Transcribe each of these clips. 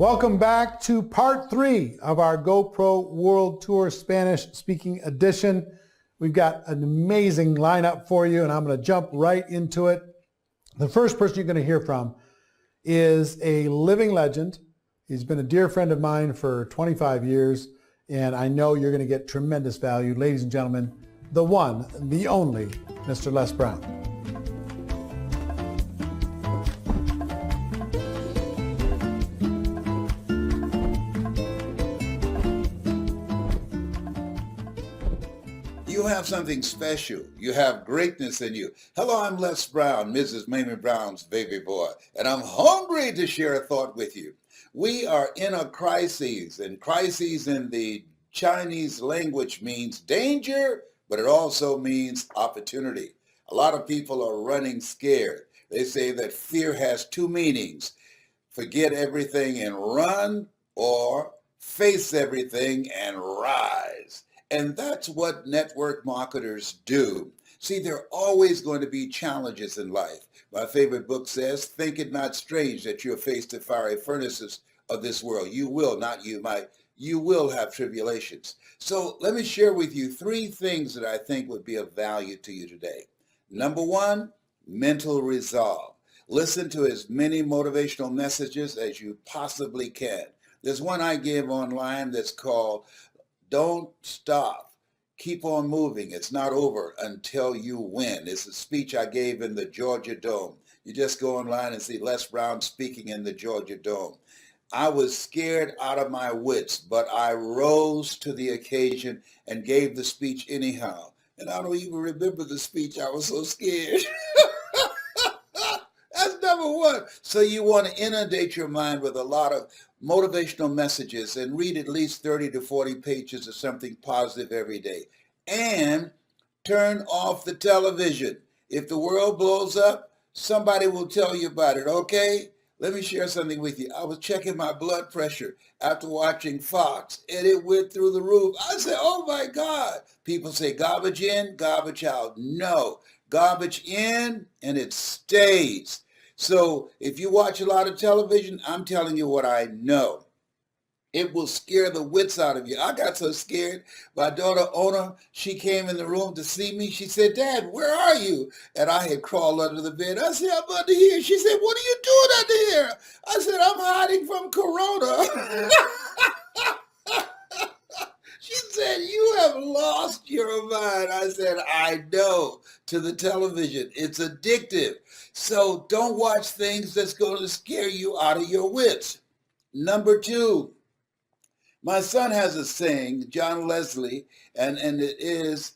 Welcome back to part 3 of our GoPro World Tour Spanish Speaking Edition. We've got an amazing lineup for you, and I'm going to jump right into it. The first person you're going to hear from is a living legend. He's been a dear friend of mine for 25 years, and I know you're going to get tremendous value. Ladies and gentlemen, the one, the only, Mr. Les Brown. You have something special. You have greatness in you. Hello, I'm Les Brown, Mrs. Mamie Brown's baby boy, and I'm hungry to share a thought with you. We are in a crisis, and crisis in the Chinese language means danger, but it also means opportunity. A lot of people are running scared. They say that fear has two meanings: forget everything and run, or face everything and rise. And that's what network marketers do. See, there are always going to be challenges in life. My favorite book says, think it not strange that you'll face the fiery furnaces of this world. You will, not you might. You will have tribulations. So let me share with you 3 things that I think would be of value to you today. Number 1, mental resolve. Listen to as many motivational messages as you possibly can. There's one I give online that's called Don't Stop. Keep on moving. It's not over until you win. It's a speech I gave in the Georgia Dome. You just go online and see Les Brown speaking in the Georgia Dome. I was scared out of my wits, but I rose to the occasion and gave the speech anyhow. And I don't even remember the speech. I was so scared. That's number 1. So you want to inundate your mind with a lot of motivational messages and read at least 30 to 40 pages of something positive every day. And turn off the television. If the world blows up, somebody will tell you about it, okay? Let me share something with you. I was checking my blood pressure after watching Fox, and it went through the roof. I said, oh my God. People say garbage in, garbage out. No, garbage in, and it stays. So if you watch a lot of television, I'm telling you what I know. It will scare the wits out of you. I got so scared. My daughter, Ona, she came in the room to see me. She said, Dad, where are you? And I had crawled under the bed. I said, I'm under here. She said, what are you doing under here? I said, I'm hiding from Corona. She said, you have lost your mind. I said, I know. To the television. It's addictive. So don't watch things that's going to scare you out of your wits. Number 2, my son has a saying, John Leslie, and it is,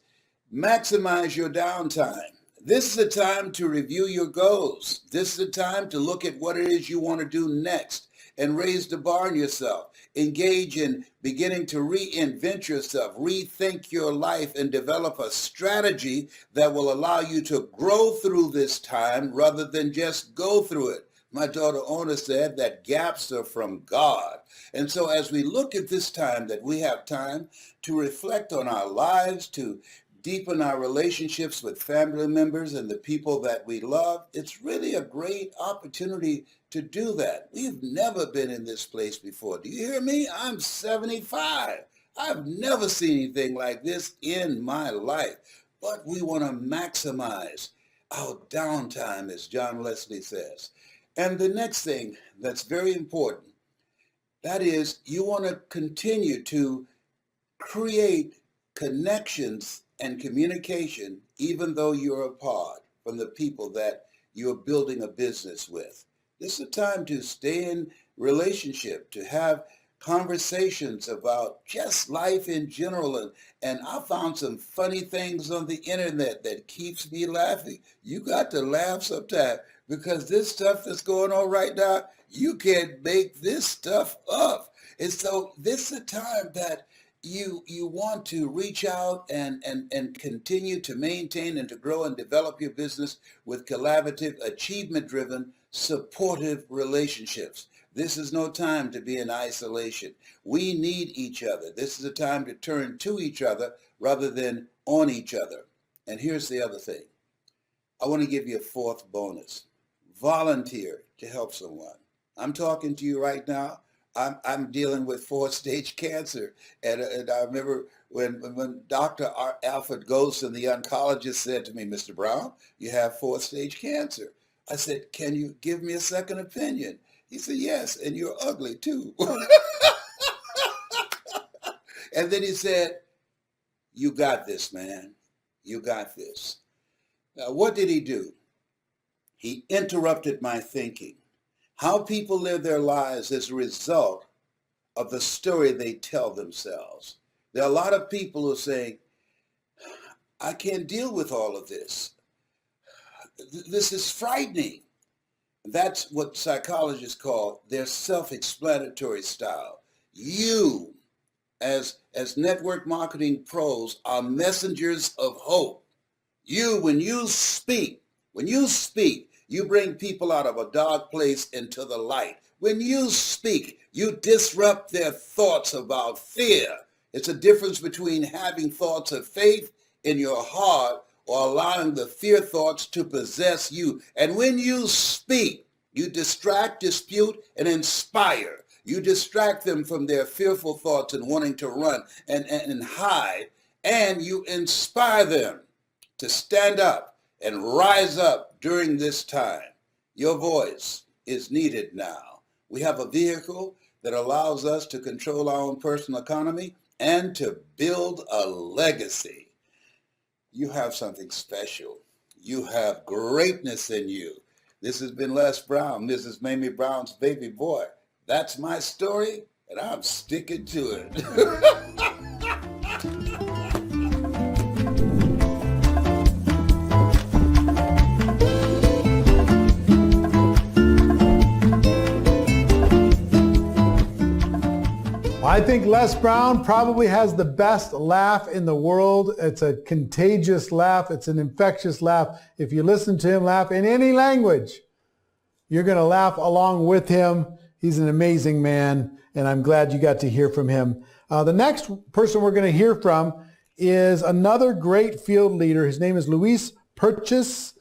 maximize your downtime. This is the time to review your goals. This is the time to look at what it is you want to do next and raise the bar on yourself. Engage in beginning to reinvent yourself, rethink your life, and develop a strategy that will allow you to grow through this time rather than just go through it. My daughter Ona said that gaps are from God. And so as we look at this time, that we have time to reflect on our lives, to deepen our relationships with family members and the people that we love, it's really a great opportunity to do that. We've never been in this place before. Do you hear me? I'm 75. I've never seen anything like this in my life. But we want to maximize our downtime, as John Leslie says. And the next thing that's very important, that is, you want to continue to create connections and communication, even though you're apart from the people that you're building a business with. This is a time to stay in relationship, to have conversations about just life in general. And I found some funny things on the internet that keeps me laughing. You got to laugh sometime, because this stuff that's going on right now, you can't make this stuff up. And so this is a time that you want to reach out and continue to maintain and to grow and develop your business with collaborative, achievement-driven, supportive relationships. This is no time to be in isolation. We need each other. This is a time to turn to each other rather than on each other. And here's the other thing. I want to give you a 4th bonus. Volunteer to help someone. I'm talking to you right now. I'm dealing with 4-stage cancer. And I remember when Dr. Alfred Golson, the oncologist, said to me, Mr. Brown, you have 4-stage cancer. I said, can you give me a second opinion? He said, yes, and you're ugly too. And then he said, you got this, man. You got this. Now, what did he do? He interrupted my thinking. How people live their lives is a result of the story they tell themselves. There are a lot of people who say, I can't deal with all of this. This is frightening. That's what psychologists call their self-explanatory style. You, as network marketing pros, are messengers of hope. When you speak, you bring people out of a dark place into the light. When you speak, you disrupt their thoughts about fear. It's a difference between having thoughts of faith in your heart or allowing the fear thoughts to possess you. And when you speak, you distract, dispute, and inspire. You distract them from their fearful thoughts and wanting to run and hide, and you inspire them to stand up and rise up during this time. Your voice is needed now. We have a vehicle that allows us to control our own personal economy and to build a legacy. You have something special. You have greatness in you. This has been Les Brown, Mrs. Mamie Brown's baby boy. That's my story, and I'm sticking to it. I think Les Brown probably has the best laugh in the world. It's a contagious laugh. It's an infectious laugh. If you listen to him laugh in any language, you're going to laugh along with him. He's an amazing man, and I'm glad you got to hear from him. The next person we're going to hear from is another great field leader. His name is Perches,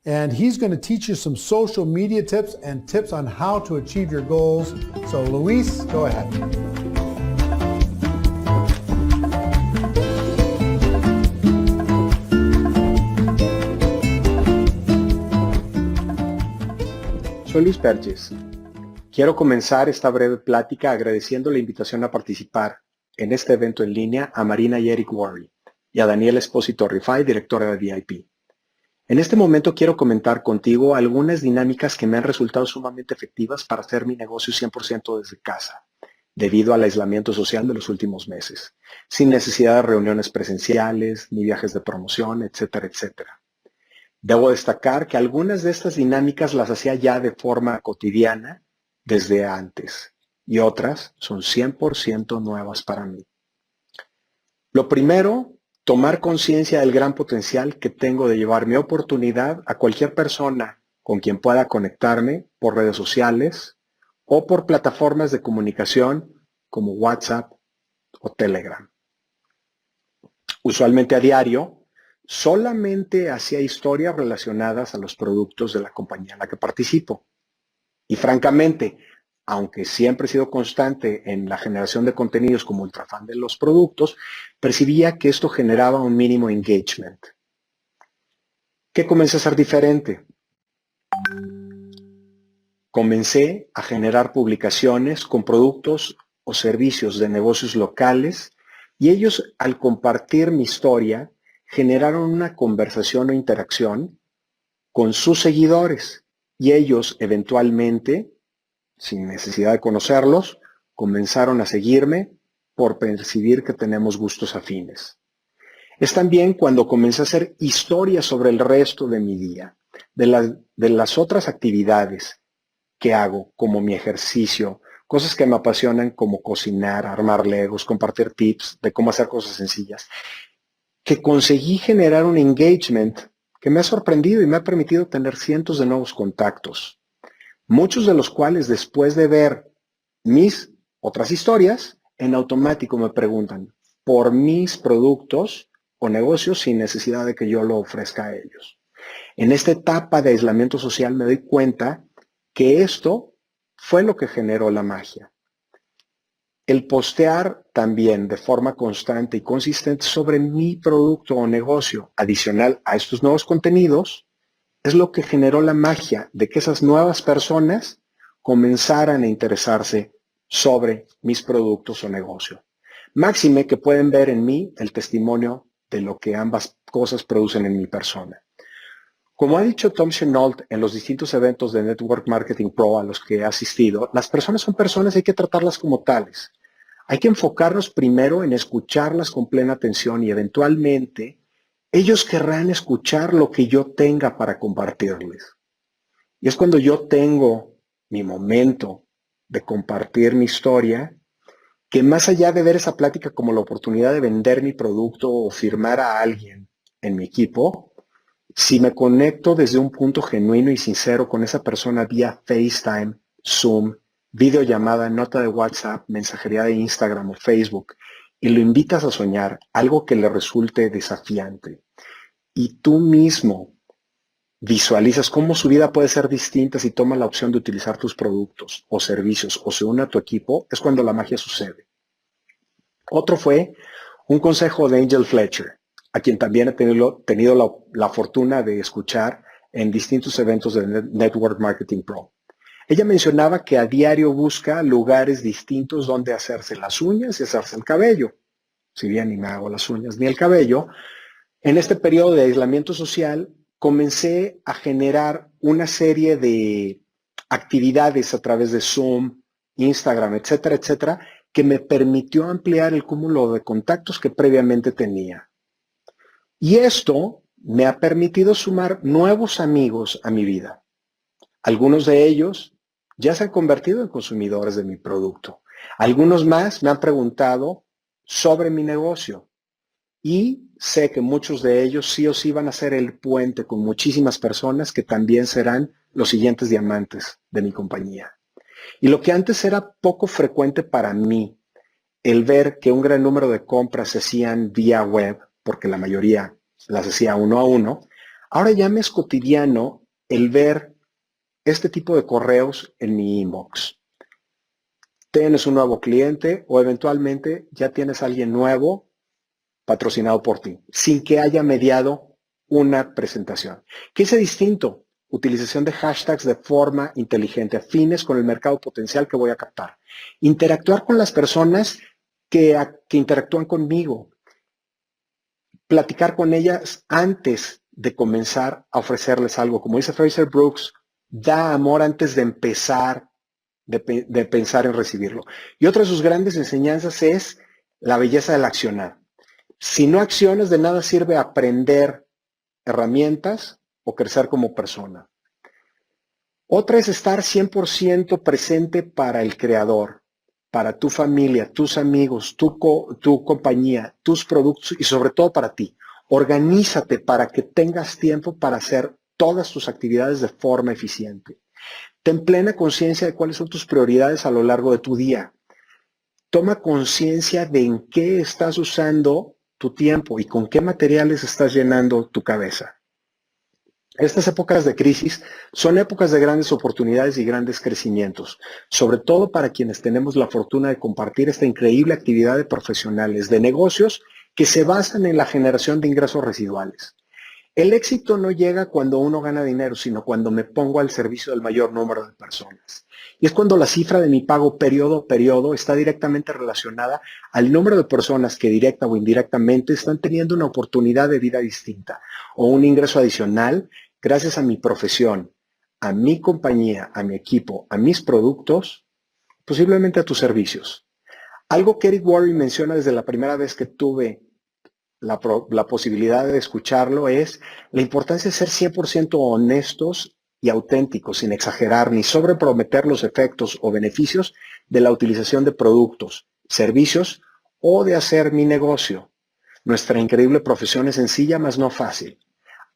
and he's going to teach you some social media tips and tips on how to achieve your goals. So Luis, go ahead. Soy Luis Perches. Quiero comenzar esta breve plática agradeciendo la invitación a participar en este evento en línea a Marina y Eric Worre y a Daniel Espósito Rifai, directora de VIP. En este momento quiero comentar contigo algunas dinámicas que me han resultado sumamente efectivas para hacer mi negocio 100% desde casa, debido al aislamiento social de los últimos meses, sin necesidad de reuniones presenciales, ni viajes de promoción, etcétera, etcétera. Debo destacar que algunas de estas dinámicas las hacía ya de forma cotidiana desde antes y otras son 100% nuevas para mí. Lo primero, tomar conciencia del gran potencial que tengo de llevar mi oportunidad a cualquier persona con quien pueda conectarme por redes sociales o por plataformas de comunicación como WhatsApp o Telegram. Usualmente a diario, solamente hacía historias relacionadas a los productos de la compañía en la que participo. Y francamente, aunque siempre he sido constante en la generación de contenidos como ultrafan de los productos, percibía que esto generaba un mínimo engagement. ¿Qué comencé a hacer diferente? Comencé a generar publicaciones con productos o servicios de negocios locales y ellos, al compartir mi historia, generaron una conversación o interacción con sus seguidores y ellos eventualmente, sin necesidad de conocerlos, comenzaron a seguirme por percibir que tenemos gustos afines. Es también cuando comencé a hacer historias sobre el resto de mi día, de las otras actividades que hago, como mi ejercicio, cosas que me apasionan como cocinar, armar legos, compartir tips de cómo hacer cosas sencillas, que conseguí generar un engagement que me ha sorprendido y me ha permitido tener cientos de nuevos contactos, muchos de los cuales después de ver mis otras historias, en automático me preguntan por mis productos o negocios sin necesidad de que yo lo ofrezca a ellos. En esta etapa de aislamiento social me doy cuenta que esto fue lo que generó la magia. El postear también de forma constante y consistente sobre mi producto o negocio adicional a estos nuevos contenidos es lo que generó la magia de que esas nuevas personas comenzaran a interesarse sobre mis productos o negocio. Máxime que pueden ver en mí el testimonio de lo que ambas cosas producen en mi persona. Como ha dicho Tom Chenault en los distintos eventos de Network Marketing Pro a los que he asistido, las personas son personas y hay que tratarlas como tales. Hay que enfocarnos primero en escucharlas con plena atención y eventualmente ellos querrán escuchar lo que yo tenga para compartirles. Y es cuando yo tengo mi momento de compartir mi historia, que más allá de ver esa plática como la oportunidad de vender mi producto o firmar a alguien en mi equipo, si me conecto desde un punto genuino y sincero con esa persona vía FaceTime, Zoom, videollamada, nota de WhatsApp, mensajería de Instagram o Facebook, y lo invitas a soñar algo que le resulte desafiante, y tú mismo visualizas cómo su vida puede ser distinta si toma la opción de utilizar tus productos o servicios o se une a tu equipo, es cuando la magia sucede. Otro fue un consejo de Angel Fletcher, a quien también he tenido la fortuna de escuchar en distintos eventos de Network Marketing Pro. Ella mencionaba que a diario busca lugares distintos donde hacerse las uñas y hacerse el cabello. Si bien ni me hago las uñas ni el cabello, en este periodo de aislamiento social comencé a generar una serie de actividades a través de Zoom, Instagram, etcétera, etcétera, que me permitió ampliar el cúmulo de contactos que previamente tenía. Y esto me ha permitido sumar nuevos amigos a mi vida. Algunos de ellos ya se han convertido en consumidores de mi producto. Algunos más me han preguntado sobre mi negocio. Y sé que muchos de ellos sí o sí van a ser el puente con muchísimas personas que también serán los siguientes diamantes de mi compañía. Y lo que antes era poco frecuente para mí, el ver que un gran número de compras se hacían vía web, porque la mayoría las hacía uno a uno, ahora ya me es cotidiano el ver este tipo de correos en mi inbox. Tienes un nuevo cliente o eventualmente ya tienes a alguien nuevo patrocinado por ti, sin que haya mediado una presentación. ¿Qué es distinto? Utilización de hashtags de forma inteligente, afines con el mercado potencial que voy a captar. Interactuar con las personas que interactúan conmigo. Platicar con ellas antes de comenzar a ofrecerles algo. Como dice Frazer Brookes, da amor antes de empezar de pensar en recibirlo. Y otra de sus grandes enseñanzas es la belleza del accionar. Si no accionas, de nada sirve aprender herramientas o crecer como persona. Otra es estar 100% presente para el creador, para tu familia, tus amigos, tu compañía, tus productos y sobre todo para ti. Organízate para que tengas tiempo para hacer todas tus actividades de forma eficiente. Ten plena conciencia de cuáles son tus prioridades a lo largo de tu día. Toma conciencia de en qué estás usando tu tiempo y con qué materiales estás llenando tu cabeza. Estas épocas de crisis son épocas de grandes oportunidades y grandes crecimientos, sobre todo para quienes tenemos la fortuna de compartir esta increíble actividad de profesionales, de negocios que se basan en la generación de ingresos residuales. El éxito no llega cuando uno gana dinero, sino cuando me pongo al servicio del mayor número de personas. Y es cuando la cifra de mi pago periodo a periodo está directamente relacionada al número de personas que directa o indirectamente están teniendo una oportunidad de vida distinta o un ingreso adicional gracias a mi profesión, a mi compañía, a mi equipo, a mis productos, posiblemente a tus servicios. Algo que Eric Worre menciona desde la primera vez que tuve la posibilidad de escucharlo es la importancia de ser 100% honestos y auténticos, sin exagerar ni sobreprometer los efectos o beneficios de la utilización de productos, servicios o de hacer mi negocio. Nuestra increíble profesión es sencilla, mas no fácil.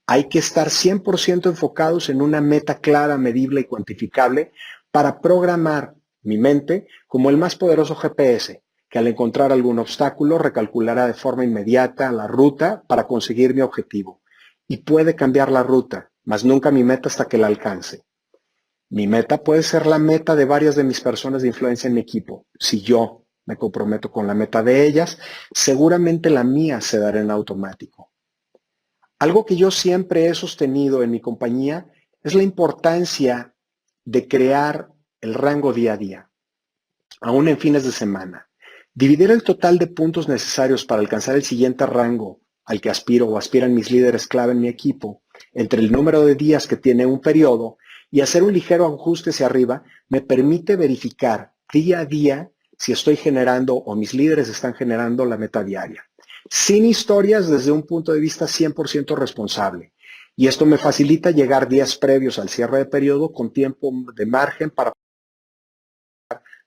Hay que estar 100% enfocados en una meta clara, medible y cuantificable para programar mi mente como el más poderoso GPS, que al encontrar algún obstáculo recalculará de forma inmediata la ruta para conseguir mi objetivo. Y puede cambiar la ruta, mas nunca mi meta hasta que la alcance. Mi meta puede ser la meta de varias de mis personas de influencia en mi equipo, si yo me comprometo con la meta de ellas, seguramente la mía se dará en automático. Algo que yo siempre he sostenido en mi compañía es la importancia de crear el rango día a día, aún en fines de semana. Dividir el total de puntos necesarios para alcanzar el siguiente rango al que aspiro o aspiran mis líderes clave en mi equipo, entre el número de días que tiene un periodo y hacer un ligero ajuste hacia arriba, me permite verificar día a día si estoy generando o mis líderes están generando la meta diaria. Sin historias desde un punto de vista 100% responsable. Y esto me facilita llegar días previos al cierre de periodo con tiempo de margen para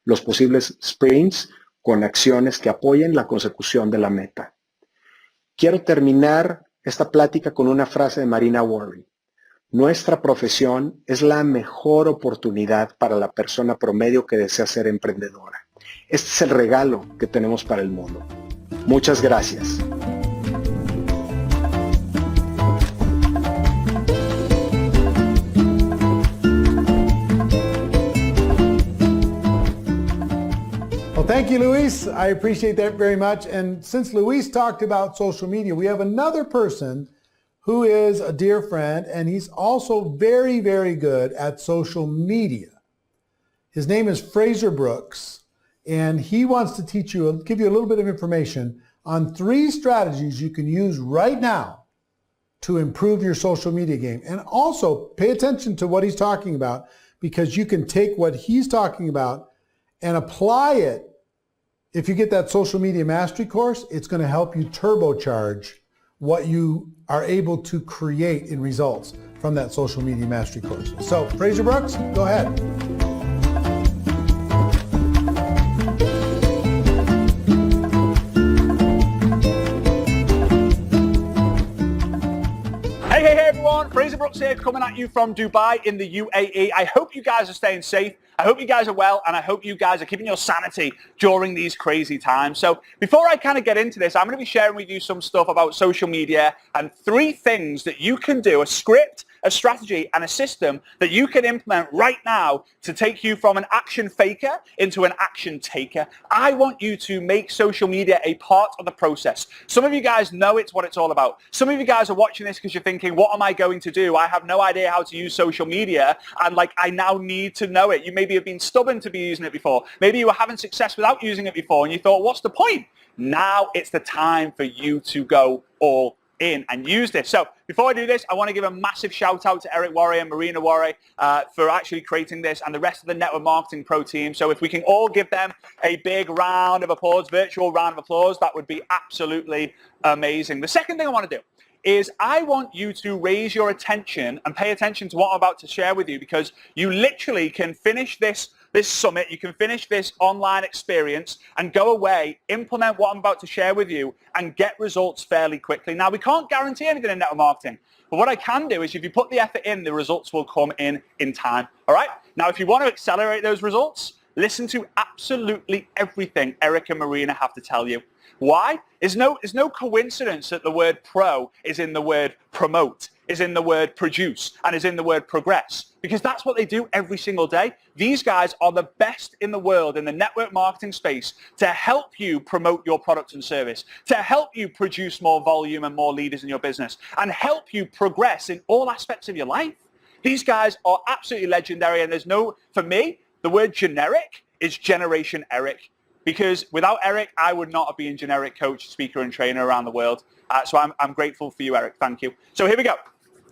los posibles sprints con acciones que apoyen la consecución de la meta. Quiero terminar esta plática con una frase de Marina Warren. Nuestra profesión es la mejor oportunidad para la persona promedio que desea ser emprendedora. Este es el regalo que tenemos para el mundo. Muchas gracias. Well, thank you, Luis. I appreciate that very much. And since Luis talked about social media, we have another person who is a dear friend, and he's also very, very good at social media. His name is Frazer Brookes, and he wants to give you a little bit of information on 3 strategies you can use right now to improve your social media game. And also pay attention to what he's talking about, because you can take what he's talking about and apply it. If you get that social media mastery course, it's going to help you turbocharge what you are able to create in results from that social media mastery course. So, Frazer Brookes, go ahead. Hey everyone, Frazer Brookes here, coming at you from Dubai in the UAE. I hope you guys are staying safe. I hope you guys are well, and I hope you guys are keeping your sanity during these crazy times. So before I kind of get into this, I'm going to be sharing with you some stuff about social media and 3 things that you can do, a script, a strategy, and a system that you can implement right now to take you from an action faker into an action taker. I want you to make social media a part of the process. Some of you guys know it's what it's all about. Some of you guys are watching this because you're thinking, what am I going to do? I have no idea how to use social media, and I now need to know it. You maybe have been stubborn to be using it before. Maybe you were having success without using it before, and you thought, what's the point? Now it's the time for you to go all in and use this. So before I do this, I want to give a massive shout out to Eric Warry and Marina Warry for actually creating this, and the rest of the Network Marketing Pro team. So if we can all give them a big round of applause, virtual round of applause, that would be absolutely amazing. The second thing I want to do is I want you to raise your attention and pay attention to what I'm about to share with you, because you literally can finish this summit, you can finish this online experience and go away, implement what I'm about to share with you, and get results fairly quickly. Now, we can't guarantee anything in network marketing, but what I can do is if you put the effort in, the results will come in time. All right? Now, if you want to accelerate those results, listen to absolutely everything Eric and Marina have to tell you. Why? It's no coincidence that the word pro is in the word promote, is in the word produce, and is in the word progress, because that's what they do every single day. These guys are the best in the world in the network marketing space to help you promote your product and service, to help you produce more volume and more leaders in your business, and help you progress in all aspects of your life. These guys are absolutely legendary, and for me, the word generic is Generation Eric. Because without Eric, I would not have been generic coach, speaker, and trainer around the world. So I'm grateful for you, Eric. Thank you. So here we go.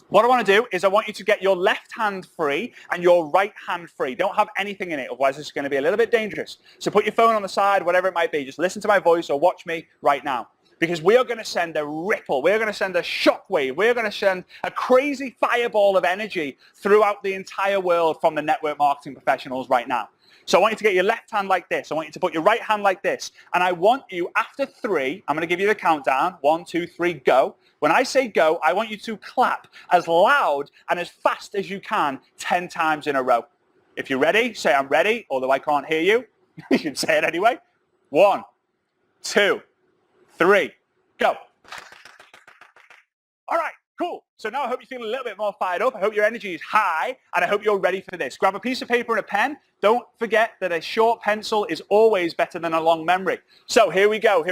What I want to do is I want you to get your left hand free and your right hand free. Don't have anything in it, otherwise it's going to be a little bit dangerous. So put your phone on the side, whatever it might be. Just listen to my voice or watch me right now. Because we are going to send a ripple. We're going to send a shockwave. We're going to send a crazy fireball of energy throughout the entire world from the network marketing professionals right now. So I want you to get your left hand like this. I want you to put your right hand like this. And I want you, after 3, I'm going to give you the countdown. 1, 2, 3, go. When I say go, I want you to clap as loud and as fast as you can 10 times in a row. If you're ready, say I'm ready, although I can't hear you. You should say it anyway. 1, 2, 3, go. All right, cool. So now I hope you're feeling a little bit more fired up. I hope your energy is high, and I hope you're ready for this. Grab a piece of paper and a pen. Don't forget that a short pencil is always better than a long memory. So here we go.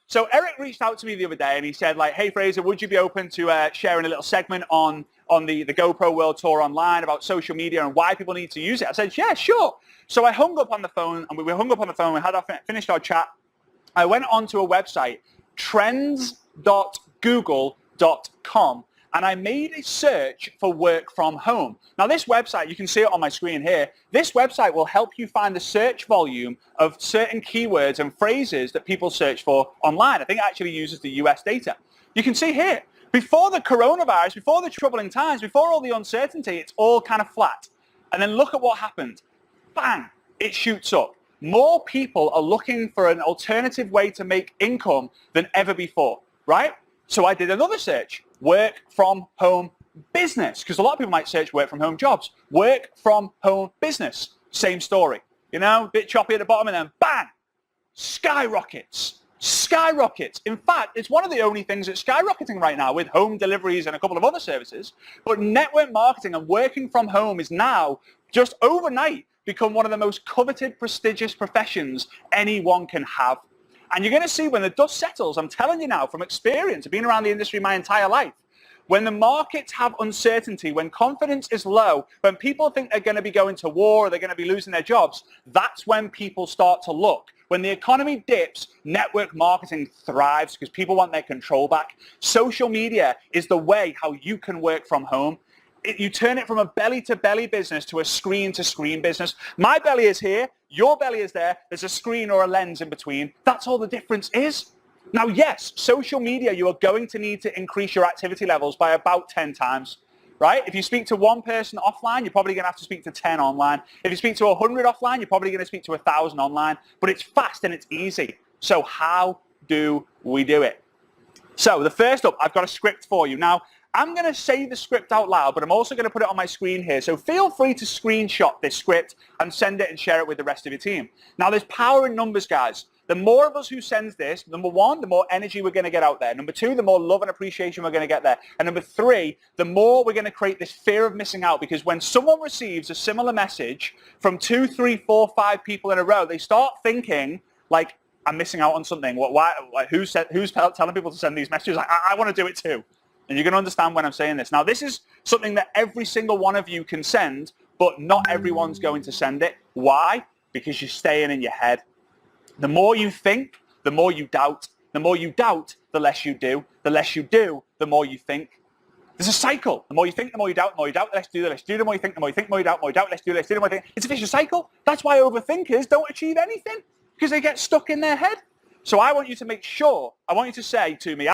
So Eric reached out to me the other day, and he said, like, hey, Frazer, would you be open to sharing a little segment on the GoPro World Tour online about social media and why people need to use it? I said, yeah, sure. So I hung up on the phone, and we hung up on the phone. We had finished our chat. I went onto a website, trends.google.com, and I made a search for work from home. Now this website, you can see it on my screen here, this website will help you find the search volume of certain keywords and phrases that people search for online. I think it actually uses the US data. You can see here, before the coronavirus, before the troubling times, before all the uncertainty, it's all kind of flat. And then look at what happened. Bang, it shoots up. More people are looking for an alternative way to make income than ever before, right? So I did another search, work from home business, because a lot of people might search work from home jobs. Work from home business, same story. You know, a bit choppy at the bottom, and then bang, skyrockets. In fact, it's one of the only things that's skyrocketing right now, with home deliveries and a couple of other services. But network marketing and working from home is now just overnight become one of the most coveted, prestigious professions anyone can have. And you're going to see when the dust settles, I'm telling you now from experience, I've been around the industry my entire life, when the markets have uncertainty, when confidence is low, when people think they're going to be going to war or they're going to be losing their jobs, that's when people start to look. When the economy dips, network marketing thrives because people want their control back. Social media is the way how you can work from home. You turn it from a belly-to-belly business to a screen-to-screen business. My belly is here, your belly is there, there's a screen or a lens in between. That's all the difference is. Now, yes, social media, you are going to need to increase your activity levels by about 10 times, right? If you speak to one person offline, you're probably going to have to speak to 10 online. If you speak to 100 offline, you're probably going to speak to 1,000 online. But it's fast and it's easy. So how do we do it? So the first up, I've got a script for you. Now, I'm going to say the script out loud, but I'm also going to put it on my screen here. So feel free to screenshot this script and send it and share it with the rest of your team. Now, there's power in numbers, guys. The more of us who sends this, number one, the more energy we're going to get out there. Number two, the more love and appreciation we're going to get there. And number three, the more we're going to create this fear of missing out, because when someone receives a similar message from 2, 3, 4, 5 people in a row, they start thinking like, I'm missing out on something. Why? Who's telling people to send these messages? I want to do it too. And you're going to understand when I'm saying this. Now, this is something that every single one of you can send, but not everyone's going to send it. Why? Because you're staying in your head. The more you think, the more you doubt. The more you doubt, the less you do. The less you do, the more you think. There's a cycle. The more you think, the more you doubt. The more you doubt, the less you do. The less you do, the more you think. The more you think, the more you doubt. The more you doubt, the less you do. The less you do, the more you think. It's a vicious cycle. That's why overthinkers don't achieve anything, because they get stuck in their head. So I want you to make sure, I want you to say to me,